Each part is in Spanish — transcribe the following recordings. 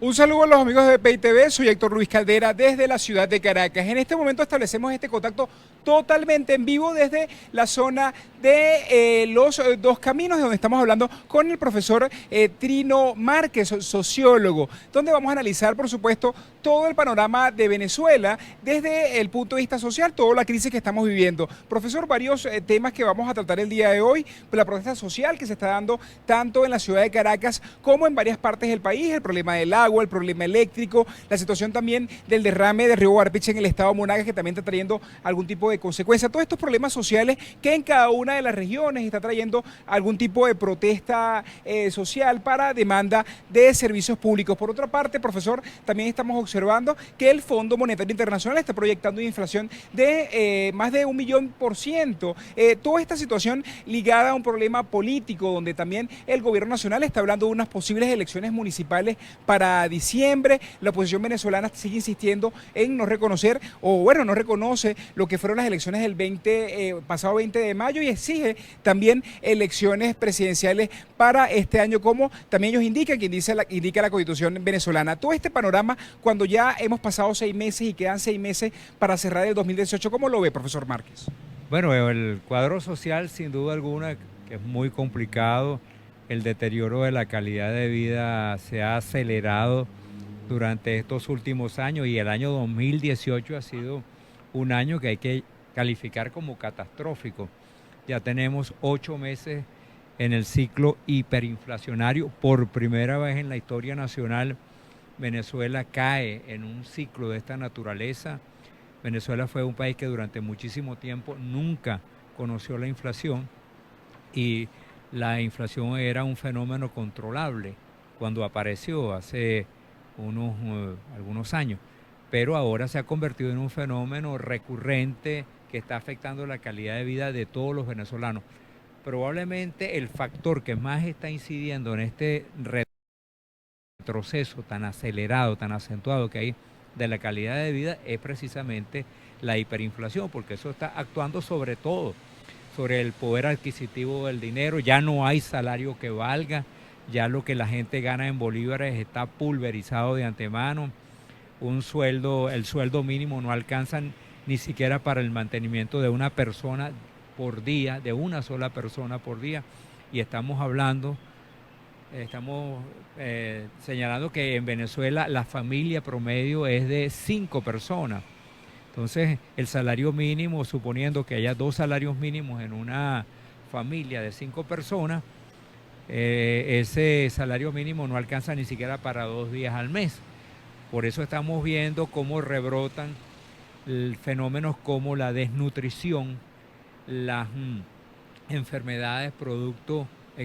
Un saludo a los amigos de Pay TV, soy Héctor Luis Caldera desde la ciudad de Caracas. En este momento establecemos este contacto totalmente en vivo desde la zona de los dos caminos, de donde estamos hablando con el profesor Trino Márquez, sociólogo, donde vamos a analizar, por supuesto, todo el panorama de Venezuela desde el punto de vista social, toda la crisis que estamos viviendo. Profesor, varios temas que vamos a tratar el día de hoy, la protesta social que se está dando tanto en la ciudad de Caracas como en varias partes del país, el problema del agua, el problema eléctrico, la situación también del derrame del río Guarpiche en el estado de Monagas, que también está trayendo algún tipo de consecuencia. Todos estos problemas sociales que en cada una de las regiones está trayendo algún tipo de protesta social para demanda de servicios públicos. Por otra parte, profesor, también estamos observando que el Fondo Monetario Internacional está proyectando una inflación de más de 1.000.000%. Toda esta situación ligada a un problema político, donde también el gobierno nacional está hablando de unas posibles elecciones municipales para diciembre. La oposición venezolana sigue insistiendo en no reconocer, o bueno, no reconoce lo que fueron las elecciones del pasado 20 de mayo y exige también elecciones presidenciales para este año, como también ellos indican, que indica la Constitución venezolana. Todo este panorama, cuando ya hemos pasado 6 meses y quedan 6 meses para cerrar el 2018, ¿cómo lo ve, profesor Márquez? Bueno, el cuadro social, sin duda alguna, que es muy complicado. El deterioro de la calidad de vida se ha acelerado durante estos últimos años y el año 2018 ha sido un año que hay que calificar como catastrófico. Ya tenemos 8 meses en el ciclo hiperinflacionario. Por primera vez en la historia nacional, Venezuela cae en un ciclo de esta naturaleza. Venezuela fue un país que durante muchísimo tiempo nunca conoció la inflación y la inflación era un fenómeno controlable cuando apareció hace algunos años, pero ahora se ha convertido en un fenómeno recurrente que está afectando la calidad de vida de todos los venezolanos. Probablemente el factor que más está incidiendo en este retroceso tan acelerado, tan acentuado que hay de la calidad de vida es precisamente la hiperinflación, porque eso está actuando sobre todo sobre el poder adquisitivo del dinero. Ya no hay salario que valga, ya lo que la gente gana en bolívares está pulverizado de antemano. El sueldo mínimo no alcanza ni siquiera para el mantenimiento de una persona por día, de una sola persona por día, y estamos señalando que en Venezuela la familia promedio es de 5 personas. Entonces, el salario mínimo, suponiendo que haya 2 salarios mínimos en una familia de 5 personas, ese salario mínimo no alcanza ni siquiera para 2 días al mes. Por eso estamos viendo cómo rebrotan fenómenos como la desnutrición, las enfermedades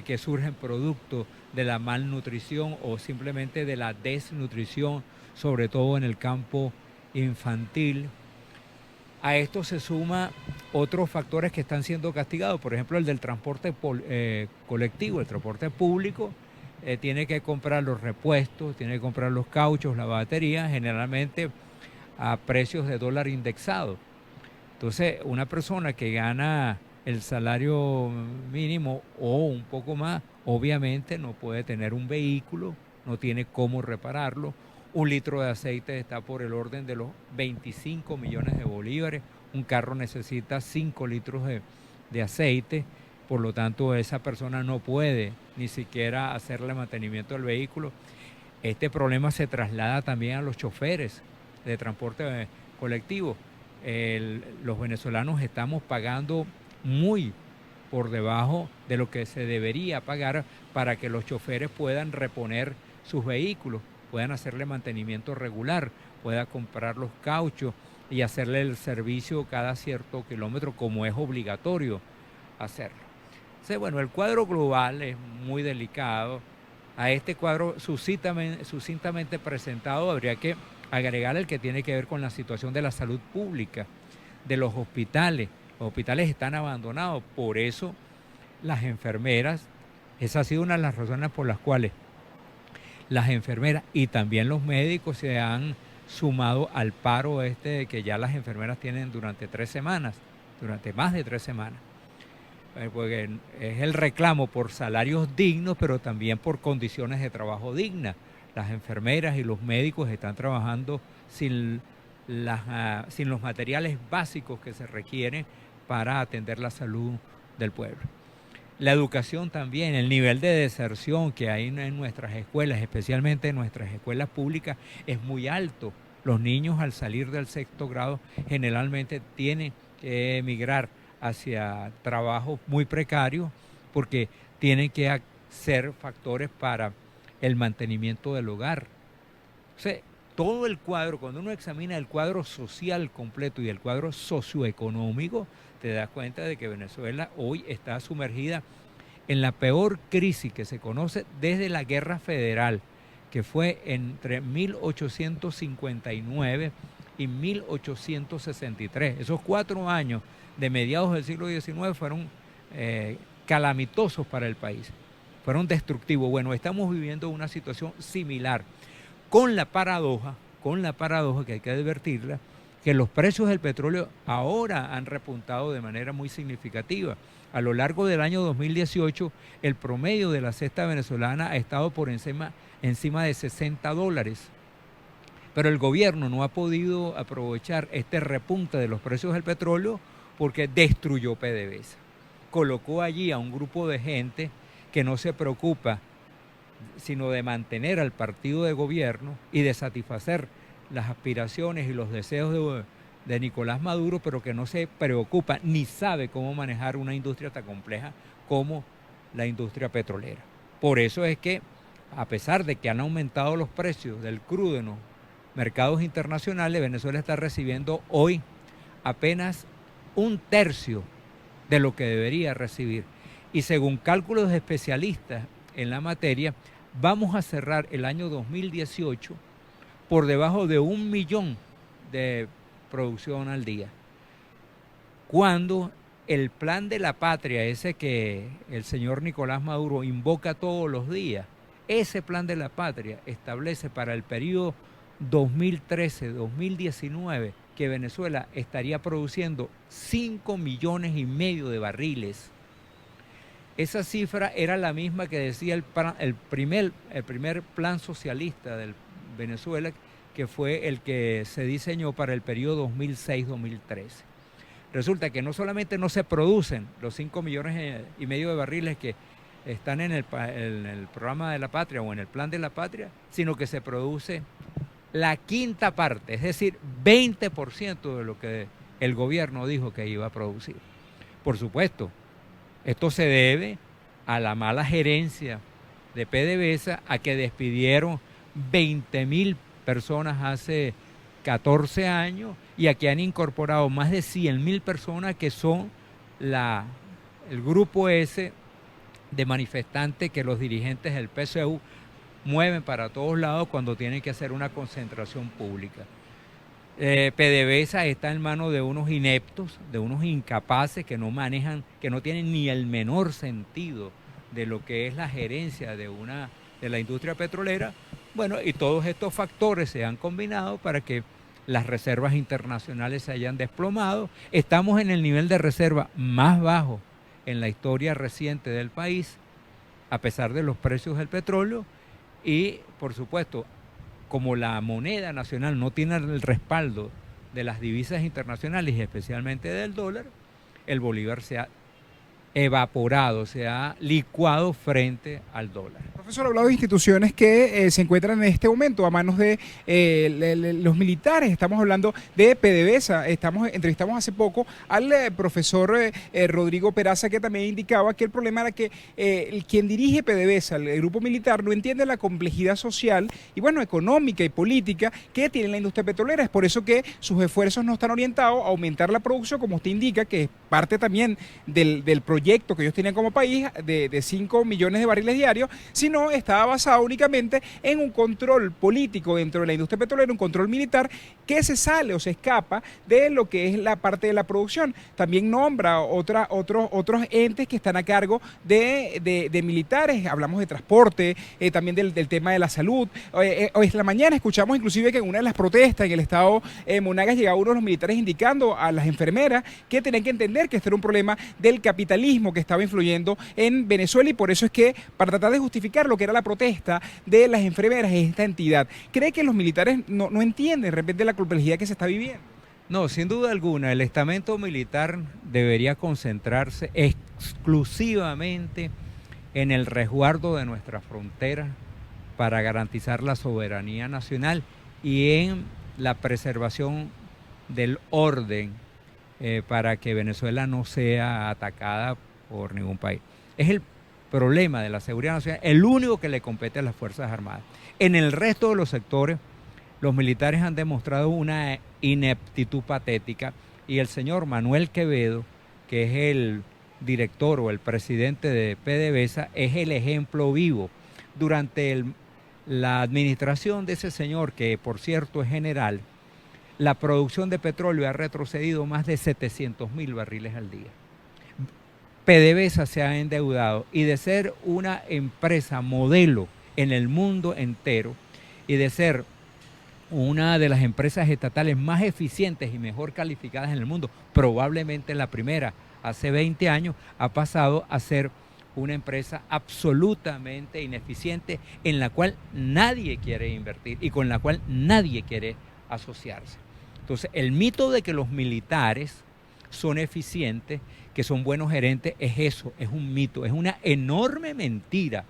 que surgen producto de la malnutrición o simplemente de la desnutrición, sobre todo en el campo infantil. A esto se suma otros factores que están siendo castigados, por ejemplo el del transporte colectivo, el transporte público. Tiene que comprar los repuestos, tiene que comprar los cauchos, la batería, generalmente a precios de dólar indexado. Entonces, una persona que gana el salario mínimo o un poco más, obviamente no puede tener un vehículo, no tiene cómo repararlo. Un litro de aceite está por el orden de los 25 millones de bolívares. Un carro necesita 5 litros de aceite. Por lo tanto, esa persona no puede ni siquiera hacerle mantenimiento del vehículo. Este problema se traslada también a los choferes de transporte colectivo. Los venezolanos estamos pagando muy por debajo de lo que se debería pagar para que los choferes puedan reponer sus vehículos, puedan hacerle mantenimiento regular, puedan comprar los cauchos y hacerle el servicio cada cierto kilómetro, como es obligatorio hacerlo. Entonces, bueno, el cuadro global es muy delicado. A este cuadro sucintamente presentado habría que agregar el que tiene que ver con la situación de la salud pública, de los hospitales. Los hospitales están abandonados, por eso las enfermeras, esa ha sido una de las razones por las cuales las enfermeras y también los médicos se han sumado al paro que ya las enfermeras tienen durante 3 semanas, durante más de 3 semanas. Porque es el reclamo por salarios dignos, pero también por condiciones de trabajo dignas. Las enfermeras y los médicos están trabajando sin los materiales básicos que se requieren para atender la salud del pueblo. La educación también, el nivel de deserción que hay en nuestras escuelas, especialmente en nuestras escuelas públicas, es muy alto. Los niños al salir del sexto grado generalmente tienen que emigrar hacia trabajos muy precarios porque tienen que ser factores para el mantenimiento del hogar. O sea, todo el cuadro, cuando uno examina el cuadro social completo y el cuadro socioeconómico, te das cuenta de que Venezuela hoy está sumergida en la peor crisis que se conoce desde la Guerra Federal, que fue entre 1859 y 1863. Esos 4 años de mediados del siglo XIX fueron calamitosos para el país, fueron destructivos. Bueno, estamos viviendo una situación similar, con la paradoja que hay que advertirla, que los precios del petróleo ahora han repuntado de manera muy significativa. A lo largo del año 2018, el promedio de la cesta venezolana ha estado por encima de $60. Pero el gobierno no ha podido aprovechar este repunte de los precios del petróleo porque destruyó PDVSA. Colocó allí a un grupo de gente que no se preocupa sino de mantener al partido de gobierno y de satisfacer las aspiraciones y los deseos de Nicolás Maduro, pero que no se preocupa ni sabe cómo manejar una industria tan compleja como la industria petrolera. Por eso es que, a pesar de que han aumentado los precios del crudo en los mercados internacionales, Venezuela está recibiendo hoy apenas 1/3 de lo que debería recibir. Y según cálculos de especialistas en la materia, vamos a cerrar el año 2018 por debajo de 1 millón de producción al día. Cuando el plan de la patria, ese que el señor Nicolás Maduro invoca todos los días, ese plan de la patria establece para el periodo 2013-2019 que Venezuela estaría produciendo 5,5 millones de barriles. Esa cifra era la misma que decía el primer plan socialista de Venezuela, que fue el que se diseñó para el periodo 2006-2013. Resulta que no solamente no se producen los 5,5 millones de barriles que están en el programa de la patria o en el plan de la patria, sino que se produce la quinta parte, es decir, 20% de lo que el gobierno dijo que iba a producir. Por supuesto, esto se debe a la mala gerencia de PDVSA, a que despidieron 20,000 personas hace 14 años y a que han incorporado más de 100,000 personas que son el grupo ese de manifestantes que los dirigentes del PSU mueven para todos lados cuando tienen que hacer una concentración pública. PDVSA está en manos de unos ineptos, de unos incapaces que no manejan, que no tienen ni el menor sentido de lo que es la gerencia de la industria petrolera. Bueno, y todos estos factores se han combinado para que las reservas internacionales se hayan desplomado. Estamos en el nivel de reserva más bajo en la historia reciente del país, a pesar de los precios del petróleo, y por supuesto, como la moneda nacional no tiene el respaldo de las divisas internacionales y especialmente del dólar, el bolívar se ha evaporado, se ha licuado frente al dólar. Profesor, ha hablado de instituciones que se encuentran en este momento a manos de los militares. Estamos hablando de PDVSA. Entrevistamos hace poco al profesor Rodrigo Peraza, que también indicaba que el problema era que quien dirige PDVSA, el grupo militar, no entiende la complejidad social y, bueno, económica y política que tiene la industria petrolera. Es por eso que sus esfuerzos no están orientados a aumentar la producción, como usted indica, que es parte también del proyecto que ellos tenían como país de 5 millones de barriles diarios, sino estaba basado únicamente en un control político dentro de la industria petrolera, un control militar que se sale o se escapa de lo que es la parte de la producción. También nombra otros entes que están a cargo de militares. Hablamos de transporte, también del tema de la salud. Hoy en la mañana escuchamos inclusive que en una de las protestas en el estado Monagas llegaba uno de los militares indicando a las enfermeras que tenían que entender que este era un problema del capitalismo que estaba influyendo en Venezuela, y por eso es que, para tratar de justificar pacificar lo que era la protesta de las enfermeras en esta entidad. ¿Cree que los militares no entienden de repente la complejidad que se está viviendo? No, sin duda alguna, el estamento militar debería concentrarse exclusivamente en el resguardo de nuestras fronteras para garantizar la soberanía nacional y en la preservación del orden para que Venezuela no sea atacada por ningún país. Es el problema de la seguridad nacional, el único que le compete a las Fuerzas Armadas. En el resto de los sectores, los militares han demostrado una ineptitud patética y el señor Manuel Quevedo, que es el director o el presidente de PDVSA, es el ejemplo vivo. Durante la administración de ese señor, que por cierto es general, la producción de petróleo ha retrocedido más de 700.000 barriles al día. PDVSA se ha endeudado y de ser una empresa modelo en el mundo entero y de ser una de las empresas estatales más eficientes y mejor calificadas en el mundo, probablemente la primera, hace 20 años, ha pasado a ser una empresa absolutamente ineficiente en la cual nadie quiere invertir y con la cual nadie quiere asociarse. Entonces, el mito de que los militares son eficientes, que son buenos gerentes, es eso, es un mito, es una enorme mentira.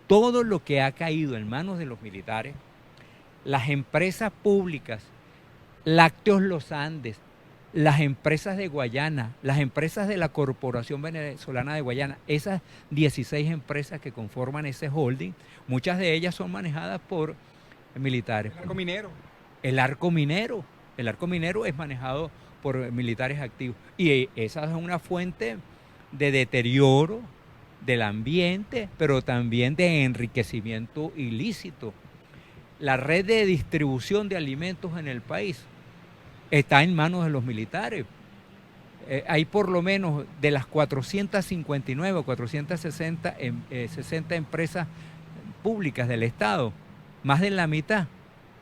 Todo lo que ha caído en manos de los militares, las empresas públicas, Lácteos Los Andes, las empresas de Guayana, las empresas de la Corporación Venezolana de Guayana, esas 16 empresas que conforman ese holding, muchas de ellas son manejadas por militares. El arco minero. El arco minero. El arco minero es manejado por militares activos. Y esa es una fuente de deterioro del ambiente, pero también de enriquecimiento ilícito. La red de distribución de alimentos en el país está en manos de los militares. Hay por lo menos de las 459 o 460 60 empresas públicas del Estado, más de la mitad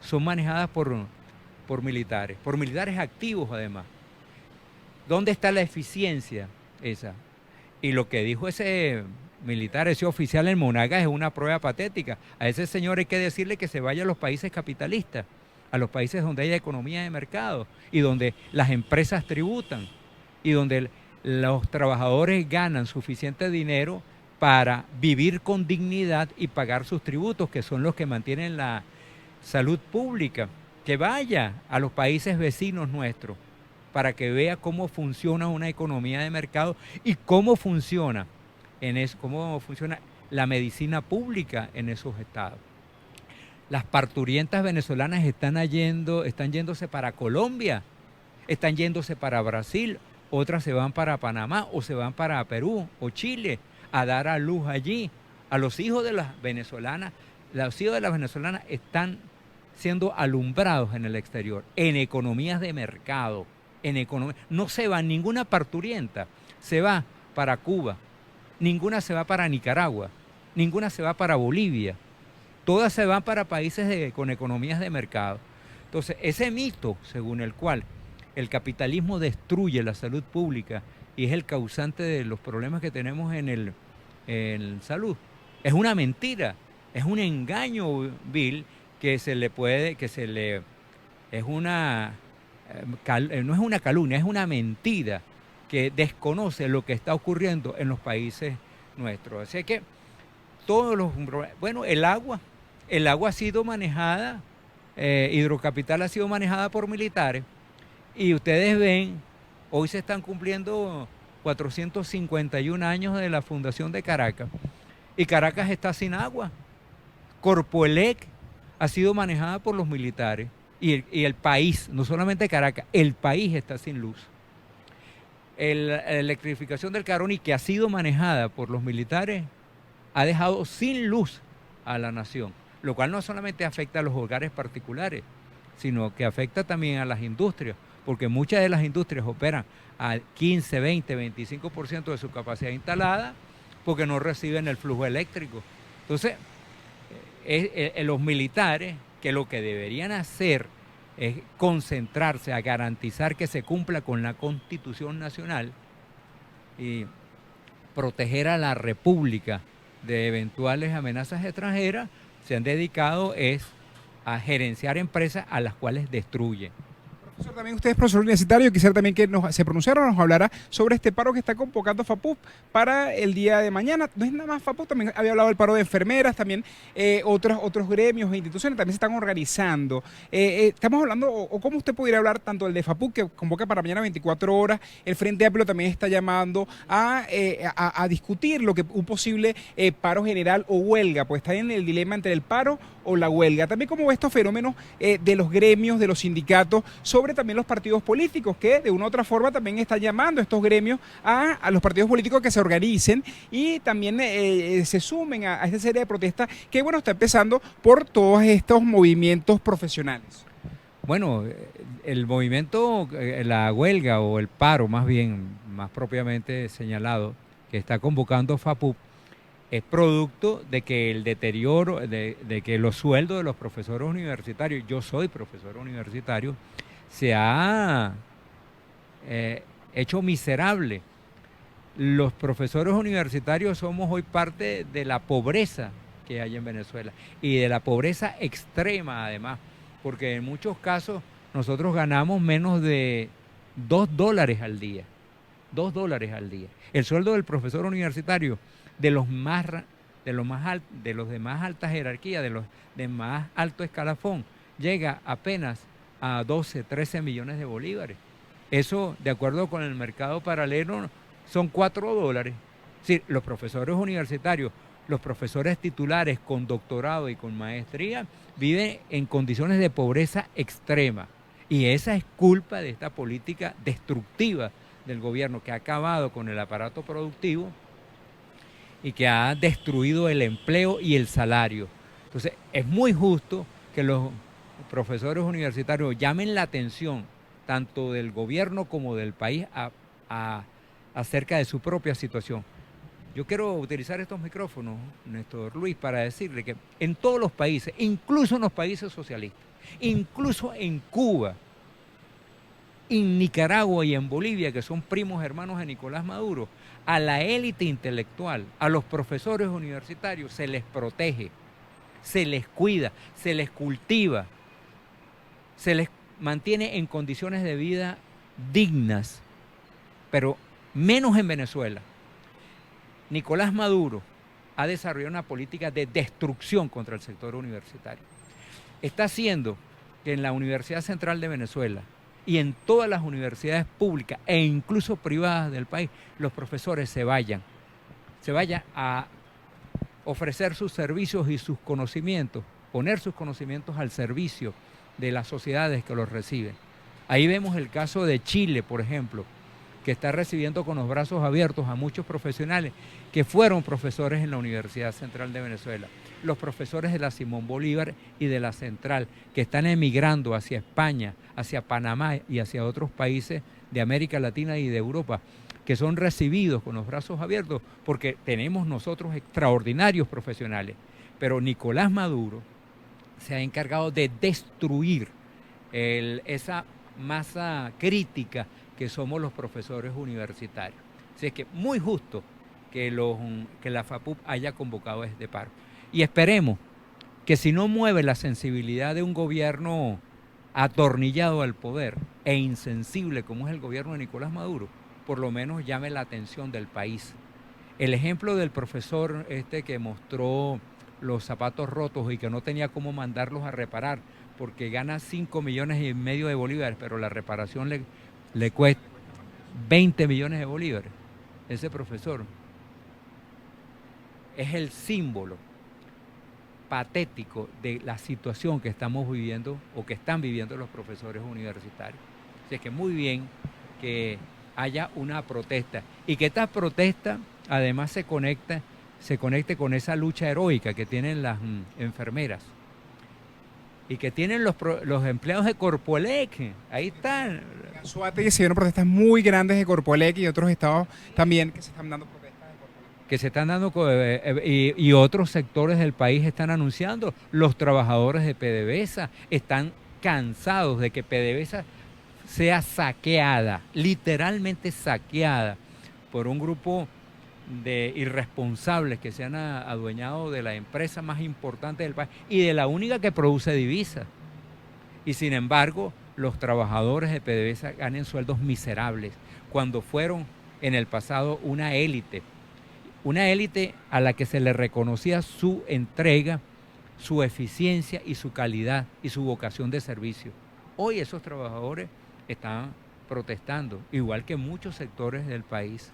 son manejadas por militares activos además. ¿Dónde está la eficiencia esa? Y lo que dijo ese militar, ese oficial en Monagas, es una prueba patética. A ese señor hay que decirle que se vaya a los países capitalistas, a los países donde haya economía de mercado y donde las empresas tributan y donde los trabajadores ganan suficiente dinero para vivir con dignidad y pagar sus tributos, que son los que mantienen la salud pública. Que vaya a los países vecinos nuestros para que vea cómo funciona una economía de mercado y cómo funciona la medicina pública en esos estados. Las parturientas venezolanas están yéndose para Colombia, están yéndose para Brasil, otras se van para Panamá o se van para Perú o Chile a dar a luz allí. A los hijos de las venezolanas, están siendo alumbrados en el exterior, en economías de mercado. No se va ninguna parturienta, se va para Cuba, ninguna se va para Nicaragua, ninguna se va para Bolivia, todas se van para países con economías de mercado. Entonces, ese mito según el cual el capitalismo destruye la salud pública y es el causante de los problemas que tenemos en salud, es una mentira, es un engaño vil no es una calumnia, es una mentira que desconoce lo que está ocurriendo en los países nuestros. Así que el agua ha sido manejada, Hidrocapital ha sido manejada por militares y ustedes ven, hoy se están cumpliendo 451 años de la fundación de Caracas y Caracas está sin agua. Corpoelec ha sido manejada por los militares y el país, no solamente Caracas, el país está sin luz. La electrificación del Caroní, que ha sido manejada por los militares, ha dejado sin luz a la nación, lo cual no solamente afecta a los hogares particulares, sino que afecta también a las industrias, porque muchas de las industrias operan al 15, 20, 25% de su capacidad instalada porque no reciben el flujo eléctrico. Entonces, los militares, que lo que deberían hacer es concentrarse a garantizar que se cumpla con la Constitución Nacional y proteger a la República de eventuales amenazas extranjeras, se han dedicado a gerenciar empresas a las cuales destruyen. Profesor, también usted es profesor universitario, quisiera también que se pronunciara o nos hablara sobre este paro que está convocando FAPUP para el día de mañana. No es nada más FAPUP, también había hablado del paro de enfermeras, también otros gremios e instituciones también se están organizando. Estamos hablando, o cómo usted pudiera hablar tanto del de FAPUP, que convoca para mañana 24 horas, el Frente Amplio también está llamando a discutir lo que un posible paro general o huelga, pues está en el dilema entre el paro o la huelga. También como estos fenómenos de los gremios, de los sindicatos, sobre también los partidos políticos, que de una u otra forma también están llamando estos gremios a los partidos políticos que se organicen y también se sumen a esta serie de protestas que, bueno, está empezando por todos estos movimientos profesionales. Bueno, el movimiento, la huelga o el paro más bien, más propiamente señalado, que está convocando FAPUP, es producto de que el deterioro, de que los sueldos de los profesores universitarios, yo soy profesor universitario, se ha hecho miserable. Los profesores universitarios somos hoy parte de la pobreza que hay en Venezuela y de la pobreza extrema además, porque en muchos casos nosotros ganamos menos de $2 al día. $2 al día. El sueldo del profesor universitario de los de más alta jerarquía, de los de más alto escalafón, llega apenas a 12, 13 millones de bolívares. Eso, de acuerdo con el mercado paralelo, son $4. Es decir, los profesores universitarios, los profesores titulares con doctorado y con maestría, viven en condiciones de pobreza extrema. Y esa es culpa de esta política destructiva del gobierno que ha acabado con el aparato productivo y que ha destruido el empleo y el salario. Entonces, es muy justo que los profesores universitarios llamen la atención tanto del gobierno como del país acerca de su propia situación. Yo quiero utilizar estos micrófonos, Néstor Luis, para decirle que en todos los países, incluso en los países socialistas, incluso en Cuba, en Nicaragua y en Bolivia, que son primos hermanos de Nicolás Maduro, a la élite intelectual, a los profesores universitarios, se les protege, se les cuida, se les cultiva, se les mantiene en condiciones de vida dignas, pero menos en Venezuela. Nicolás Maduro ha desarrollado una política de destrucción contra el sector universitario. Está haciendo que en la Universidad Central de Venezuela y en todas las universidades públicas e incluso privadas del país, los profesores se vayan a ofrecer sus servicios y sus conocimientos, poner sus conocimientos al servicio de las sociedades que los reciben. Ahí vemos el caso de Chile, por ejemplo, que está recibiendo con los brazos abiertos a muchos profesionales que fueron profesores en la Universidad Central de Venezuela, los profesores de la Simón Bolívar y de la Central, que están emigrando hacia España, hacia Panamá y hacia otros países de América Latina y de Europa, que son recibidos con los brazos abiertos porque tenemos nosotros extraordinarios profesionales. Pero Nicolás Maduro se ha encargado de destruir esa masa crítica que somos los profesores universitarios. Así es que muy justo que la FAPUP haya convocado este paro. Y esperemos que si no mueve la sensibilidad de un gobierno atornillado al poder e insensible como es el gobierno de Nicolás Maduro, por lo menos llame la atención del país. El ejemplo del profesor que mostró los zapatos rotos y que no tenía cómo mandarlos a reparar porque gana 5,5 millones de bolívares, pero la reparación le cuesta 20 millones de bolívares. Ese profesor es el símbolo patético de la situación que estamos viviendo o que están viviendo los profesores universitarios. Así que muy bien que haya una protesta y que esta protesta además se conecte con esa lucha heroica que tienen las enfermeras y que tienen los empleados de Corpoelec. Ahí están. En Suárez se vieron protestas muy grandes de Corpoelec y otros estados también que se están dando protestas de Corpoelec. Que se están dando y otros sectores del país están anunciando. Los trabajadores de PDVSA están cansados de que PDVSA sea saqueada, literalmente saqueada por un grupo de irresponsables que se han adueñado de la empresa más importante del país y de la única que produce divisas. Y sin embargo, los trabajadores de PDVSA ganan sueldos miserables cuando fueron en el pasado una élite a la que se le reconocía su entrega, su eficiencia y su calidad y su vocación de servicio. Hoy esos trabajadores están protestando, igual que muchos sectores del país.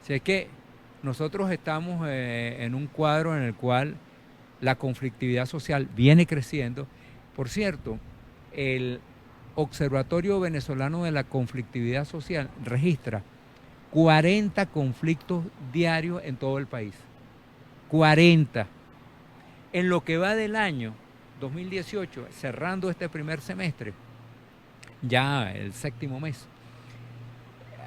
Así que nosotros estamos en un cuadro en el cual la conflictividad social viene creciendo. Por cierto, el Observatorio Venezolano de la Conflictividad Social registra 40 conflictos diarios en todo el país. 40. En lo que va del año 2018, cerrando este primer semestre, ya el séptimo mes,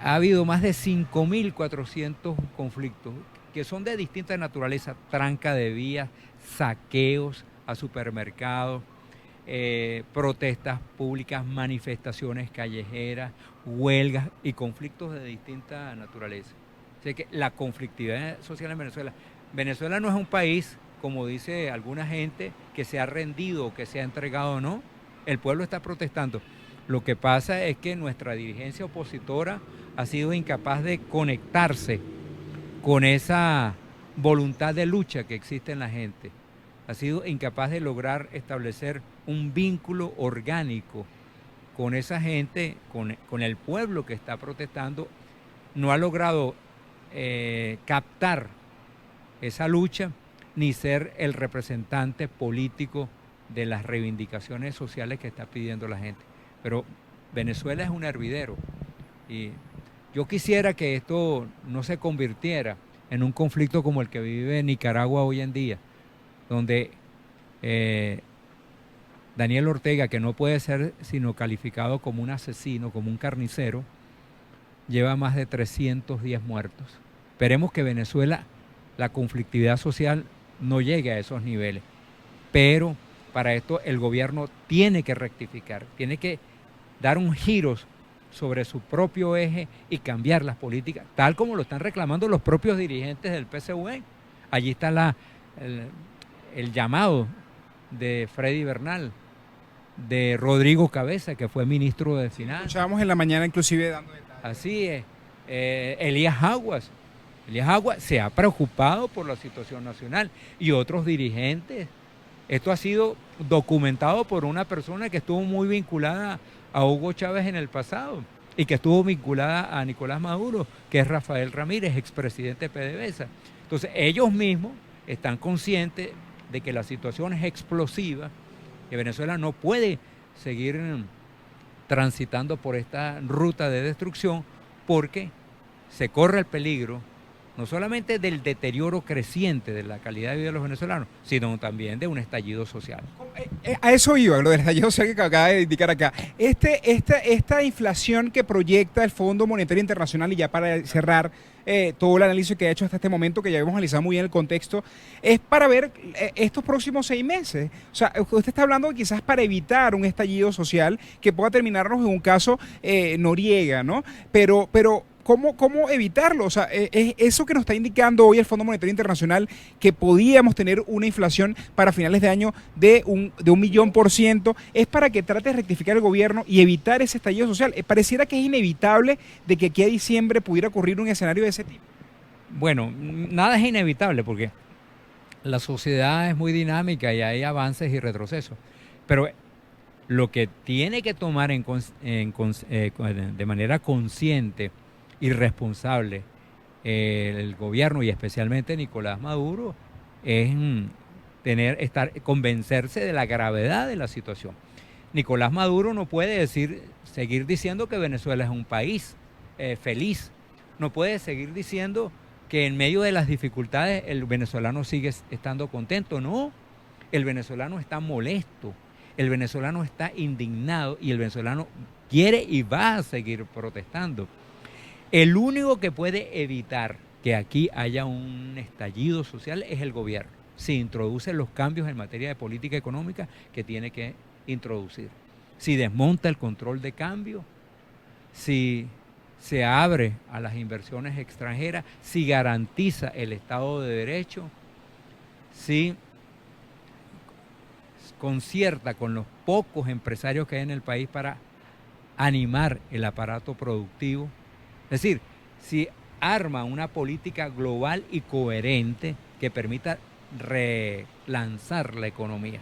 ha habido más de 5.400 conflictos que son de distinta naturaleza: tranca de vías, saqueos a supermercados, protestas públicas, manifestaciones callejeras, huelgas y conflictos de distinta naturaleza. Así que la conflictividad social en Venezuela no es un país, como dice alguna gente, que se ha rendido o que se ha entregado, no. El pueblo está protestando. Lo que pasa es que nuestra dirigencia opositora ha sido incapaz de conectarse con esa voluntad de lucha que existe en la gente. Ha sido incapaz de lograr establecer un vínculo orgánico con esa gente, con el pueblo que está protestando. No ha logrado captar esa lucha ni ser el representante político de las reivindicaciones sociales que está pidiendo la gente. Pero Venezuela es un hervidero y yo quisiera que esto no se convirtiera en un conflicto como el que vive Nicaragua hoy en día, donde Daniel Ortega, que no puede ser sino calificado como un asesino, como un carnicero, lleva más de 310 muertos. Esperemos que Venezuela, la conflictividad social no llegue a esos niveles, pero para esto el gobierno tiene que rectificar, tiene que dar un giro sobre su propio eje y cambiar las políticas, tal como lo están reclamando los propios dirigentes del PSUV. Allí está el llamado de Freddy Bernal, de Rodrigo Cabeza, que fue ministro de Finanzas. Escuchábamos en la mañana inclusive dando detalles. Así es. Elías Aguas se ha preocupado por la situación nacional y otros dirigentes. Esto ha sido documentado por una persona que estuvo muy vinculada a Hugo Chávez en el pasado y que estuvo vinculada a Nicolás Maduro, que es Rafael Ramírez, expresidente de PDVSA. Entonces, ellos mismos están conscientes de que la situación es explosiva, que Venezuela no puede seguir transitando por esta ruta de destrucción, porque se corre el peligro no solamente del deterioro creciente de la calidad de vida de los venezolanos, sino también de un estallido social. A eso iba, lo del estallido social que acaba de indicar acá. Esta inflación que proyecta el Fondo Monetario Internacional, y ya para cerrar todo el análisis que ha hecho hasta este momento, que ya hemos analizado muy bien el contexto, es para ver estos próximos 6 meses. O sea, usted está hablando quizás para evitar un estallido social que pueda terminarnos en un caso Noriega, ¿no? Pero ¿cómo evitarlo? O sea, es eso que nos está indicando hoy el Fondo Monetario Internacional, que podíamos tener una inflación para finales de año de un 1.000.000%, es para que trate de rectificar el gobierno y evitar ese estallido social. Pareciera que es inevitable de que aquí a diciembre pudiera ocurrir un escenario de ese tipo. Bueno, nada es inevitable porque la sociedad es muy dinámica y hay avances y retrocesos. Pero lo que tiene que tomar de manera consciente y responsable el gobierno y especialmente Nicolás Maduro es convencerse de la gravedad de la situación. Nicolás Maduro no puede seguir diciendo que Venezuela es un país feliz, no puede seguir diciendo que en medio de las dificultades el venezolano sigue estando contento. No, el venezolano está molesto, el venezolano está indignado y el venezolano quiere y va a seguir protestando. El único que puede evitar que aquí haya un estallido social es el gobierno, si introduce los cambios en materia de política económica que tiene que introducir. Si desmonta el control de cambio, si se abre a las inversiones extranjeras, si garantiza el Estado de Derecho, si concierta con los pocos empresarios que hay en el país para animar el aparato productivo. Es decir, si arma una política global y coherente que permita relanzar la economía.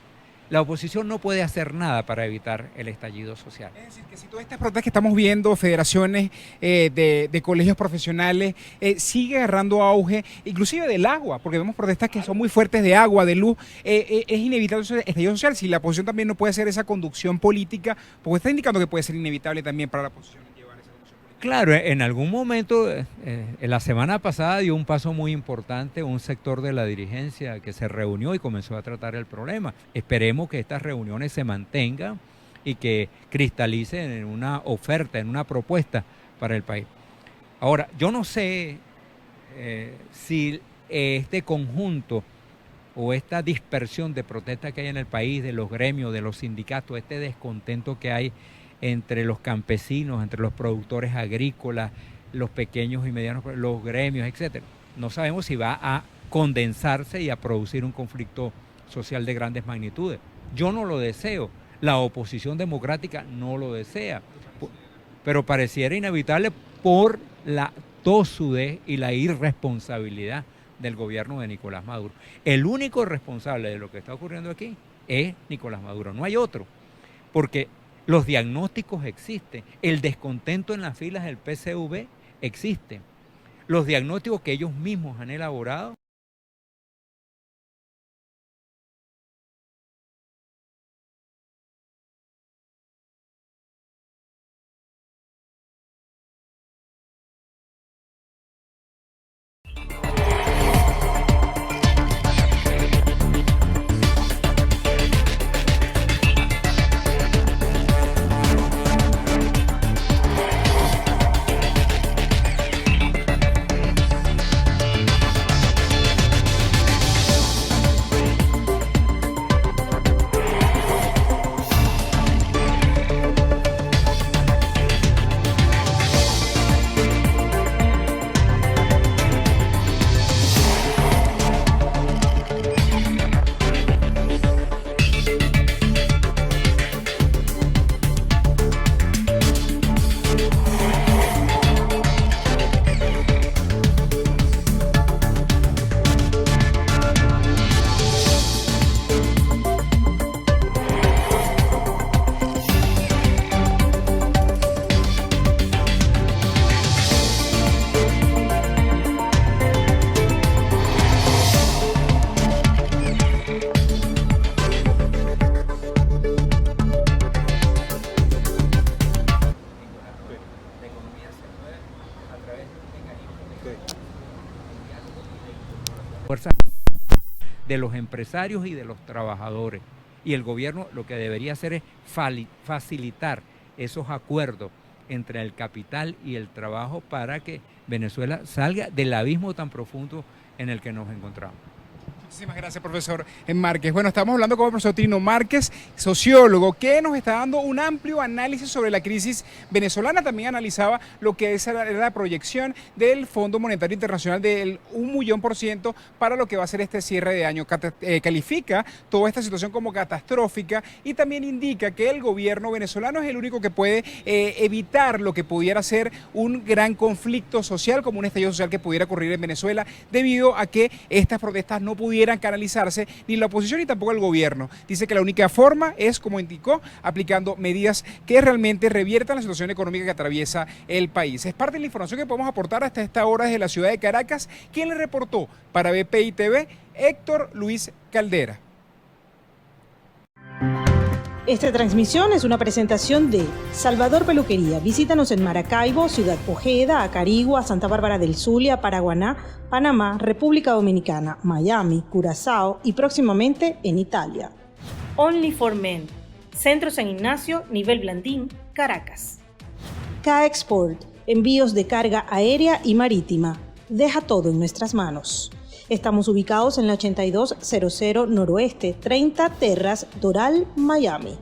La oposición no puede hacer nada para evitar el estallido social. Es decir, que si todas estas protestas que estamos viendo, federaciones de colegios profesionales, sigue agarrando auge, inclusive del agua, porque vemos protestas que son muy fuertes de agua, de luz, es inevitable el estallido social. Si la oposición también no puede hacer esa conducción política, porque está indicando que puede ser inevitable también para la oposición llevar esa conducción política. Claro, en algún momento, la semana pasada dio un paso muy importante un sector de la dirigencia que se reunió y comenzó a tratar el problema. Esperemos que estas reuniones se mantengan y que cristalicen en una oferta, en una propuesta para el país. Ahora, yo no sé si este conjunto o esta dispersión de protestas que hay en el país, de los gremios, de los sindicatos, este descontento que hay entre los campesinos, entre los productores agrícolas, los pequeños y medianos, los gremios, etcétera. No sabemos si va a condensarse y a producir un conflicto social de grandes magnitudes. Yo no lo deseo, la oposición democrática no lo desea, pero pareciera inevitable por la tosudez y la irresponsabilidad del gobierno de Nicolás Maduro. El único responsable de lo que está ocurriendo aquí es Nicolás Maduro, no hay otro, porque los diagnósticos existen, el descontento en las filas del PCV existe, los diagnósticos que ellos mismos han elaborado. Fuerza de los empresarios y de los trabajadores. Y el gobierno lo que debería hacer es facilitar esos acuerdos entre el capital y el trabajo para que Venezuela salga del abismo tan profundo en el que nos encontramos. Muchísimas gracias, profesor Márquez. Bueno, estamos hablando con el profesor Trino Márquez, sociólogo, que nos está dando un amplio análisis sobre la crisis venezolana. También analizaba lo que es la proyección del Fondo Monetario Internacional del 1.000.000% para lo que va a ser este cierre de año. Califica toda esta situación como catastrófica y también indica que el gobierno venezolano es el único que puede evitar lo que pudiera ser un gran conflicto social, como un estallido social que pudiera ocurrir en Venezuela, debido a que estas protestas no pudieran canalizarse ni la oposición ni tampoco el gobierno. Dice que la única forma es, como indicó, aplicando medidas que realmente reviertan la situación económica que atraviesa el país. Es parte de la información que podemos aportar hasta esta hora desde la ciudad de Caracas. ¿Quién le reportó para BPI TV? Héctor Luis Caldera. Esta transmisión es una presentación de Salvador Peluquería. Visítanos en Maracaibo, Ciudad Ojeda, Acarigua, Santa Bárbara del Zulia, Paraguaná, Panamá, República Dominicana, Miami, Curazao y próximamente en Italia. Only for Men. Centro San Ignacio, nivel Blandín, Caracas. K-Export. Envíos de carga aérea y marítima. Deja todo en nuestras manos. Estamos ubicados en la 8200 Noroeste, 30 Terras, Doral, Miami.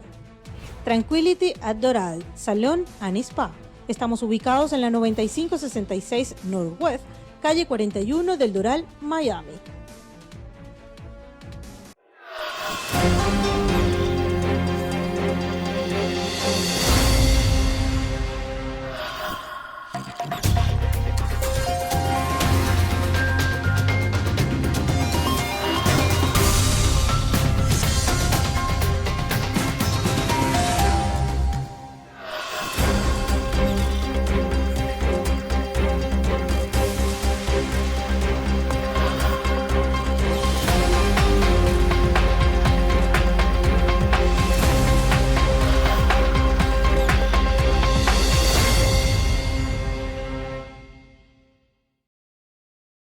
Tranquility at Doral, Salón and Spa. Estamos ubicados en la 9566 Northwest, calle 41 del Doral, Miami.